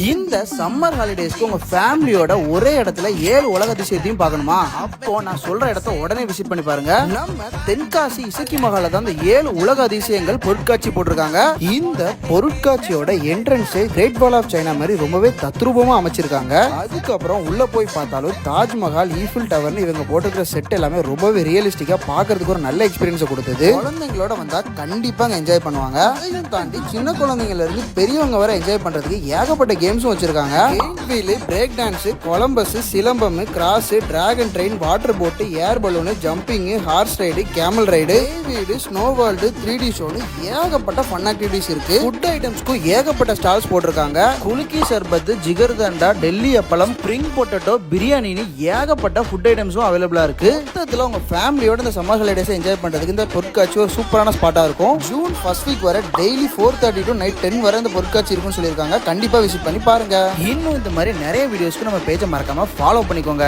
இந்த சம்மர் ஹாலிடேஸ்க்கு உங்க ஃபேமிலியோட ஒரே இடத்துல 7 உலக அதிசயத்தையும் பார்க்கணுமா? அப்போ நான் சொல்ற இடத்த உடனே விசிட் பண்ணி பாருங்க. நம்ம தென்காசி இசக்கி மகால தான் இந்த 7 உலக அதிசயங்கள் பொருட்காட்சி போட்டிருக்காங்க. இந்த பொருட்காட்சியோட என்ட்ரன்ஸே கிரேட் வால் ஆஃப் சைனா மாதிரி ரொம்பவே தத்ரூபமா அமைச்சிருக்காங்க. அதுக்கப்புறம் உள்ள போய் பார்த்தாலும் தாஜ்மஹால், ஈஃபில் டவர்னு இவங்க போட்டுக்கிற செட் எல்லாமே ரொம்பவே ரியலிஸ்டிக்கா பார்க்கறதுக்கு ஒரு நல்ல எக்ஸ்பீரியன்ஸை கொடுத்தது. குழந்தைங்களோட வந்தா கண்டிப்பா என்ஜாய் பண்ணுவாங்க. இதையும் தாண்டி சின்ன குழந்தைங்கள்ல இருந்து பெரியவங்க வரை என்ஜாய் பண்றதுக்கு ஏகப்பட்ட கேம்ஸும் வச்சிருக்காங்க. Wheel, break dance, Columbus, silambam, cross, dragon train, water boat, air balloon, jumping, horse ride, camel ride, வீடு, ஸ்னோ வேர்ல்டு, 3D ஷோன்னு ஏகப்பட்ட ஃபன் ஆக்டிவிட்டிஸ் இருக்கு. ஃபுட் ஐட்டம்ஸ்க்கும் ஏகப்பட்ட ஸ்டால்ஸ் போட்டிருக்காங்க. குலுக்கி சர்பத், ஜிகர்தண்டா, டெல்லி அப்பளம், ஸ்ப்ரிங் பொட்டேட்டோ, பிரியாணின்னு ஏகப்பட்ட ஃபுட் ஐட்டம்ஸும் அவைலபிளா இருக்கு. மொத்தத்துல உங்க ஃபேமிலியோட இந்த சம்மர் ஹாலிடேஸ் என்ஜாய் பண்றதுக்கு இந்த பொருட்காட்சி ஒரு சூப்பரான ஸ்பாட்டா இருக்கும். ஜூன் ஃபர்ஸ்ட் வீக் வரை டெய்லி 4:30 to night 10 வரை இந்த பொருட்காட்சி இருக்கும்னு சொல்லியிருக்காங்க. கண்டிப்பா விசிட் பண்ணி பாருங்க. இன்னும் இந்த மாதிரி நிறைய வீடியோஸ்க்கு நம்ம பேஜை மறக்காம ஃபாலோ பண்ணிக்கோங்க.